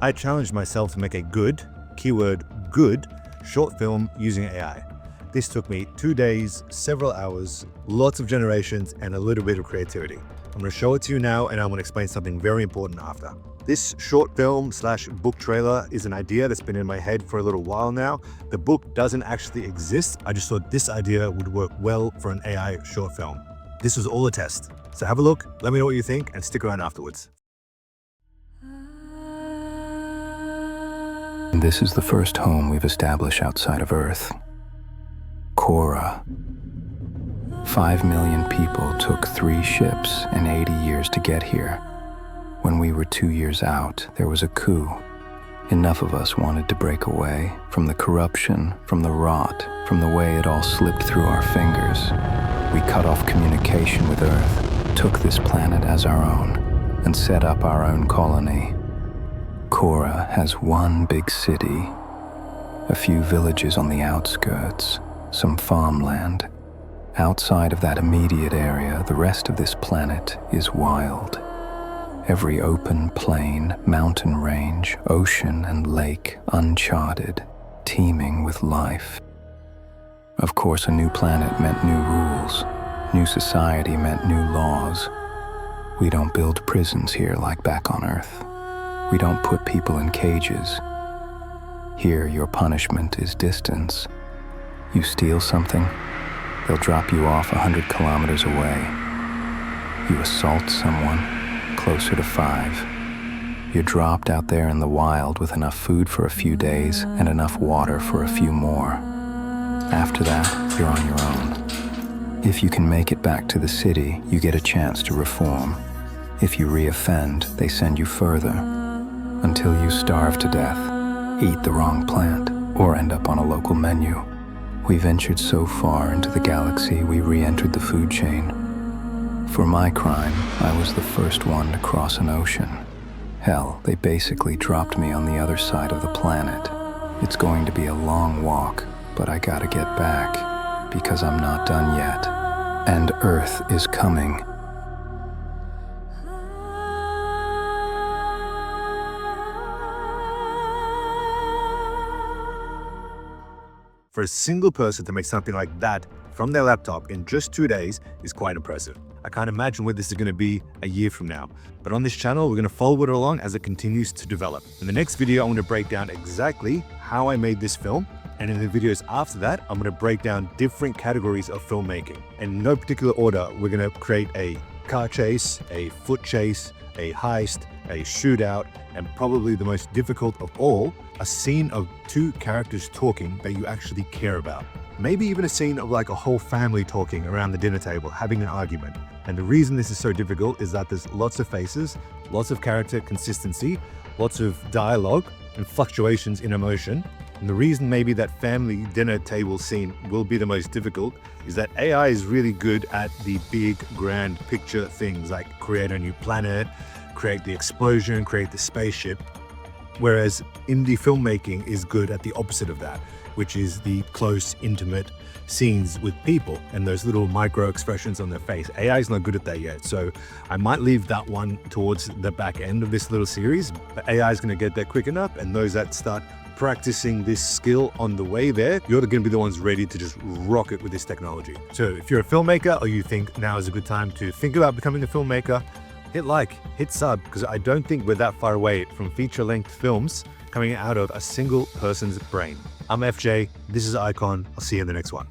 I challenged myself to make a good, keyword good, short film using AI. This took me 2 days, several hours, lots of generations, and a little bit of creativity. I'm going to show it to you now, and I'm going to explain something very important after. This short film / book trailer is an idea that's been in my head for a little while now. The book doesn't actually exist. I just thought this idea would work well for an AI short film. This was all a test. So have a look, let me know what you think, and stick around afterwards. This is the first home we've established outside of Earth. Sora. 5 million people took 3 ships and 80 years to get here. When we were 2 years out, there was a coup. Enough of us wanted to break away from the corruption, from the rot, from the way it all slipped through our fingers. We cut off communication with Earth, took this planet as our own, and set up our own colony. Sora has one big city, a few villages on the outskirts, some farmland. Outside of that immediate area, the rest of this planet is wild. Every open plain, mountain range, ocean and lake uncharted, teeming with life. Of course, a new planet meant new rules. New society meant new laws. We don't build prisons here like back on Earth. We don't put people in cages. Here, your punishment is distance. You steal something, they'll drop you off 100 kilometers away. You assault someone, closer to 5. You're dropped out there in the wild with enough food for a few days and enough water for a few more. After that, you're on your own. If you can make it back to the city, you get a chance to reform. If you re-offend, they send you further, until you starve to death, eat the wrong plant, or end up on a local menu. We ventured so far into the galaxy, we re-entered the food chain. For my crime, I was the first one to cross an ocean. Hell, they basically dropped me on the other side of the planet. It's going to be a long walk, but I gotta get back, because I'm not done yet. And Earth is coming. For a single person to make something like that from their laptop in just 2 days is quite impressive. I can't imagine where this is going to be a year from now. But on this channel, we're going to follow it along as it continues to develop. In the next video, I'm going to break down exactly how I made this film. And in the videos after that, I'm going to break down different categories of filmmaking. In no particular order, we're going to create a car chase, a foot chase, a heist, a shootout, and probably the most difficult of all, a scene of 2 characters talking that you actually care about. Maybe even a scene of like a whole family talking around the dinner table, having an argument. And the reason this is so difficult is that there's lots of faces, lots of character consistency, lots of dialogue and fluctuations in emotion. And the reason maybe that family dinner table scene will be the most difficult is that AI is really good at the big, grand picture things like create a new planet, create the explosion, create the spaceship. Whereas indie filmmaking is good at the opposite of that, which is the close, intimate scenes with people and those little micro expressions on their face. AI is not good at that yet, so I might leave that one towards the back end of this little series, but AI is going to get there quick enough, and those that start practicing this skill on the way there, you're going to be the ones ready to just rock it with this technology. So if you're a filmmaker or you think now is a good time to think about becoming a filmmaker, hit like, hit sub, because I don't think we're that far away from feature-length films coming out of a single person's brain. I'm FJ, this is Icon, I'll see you in the next one.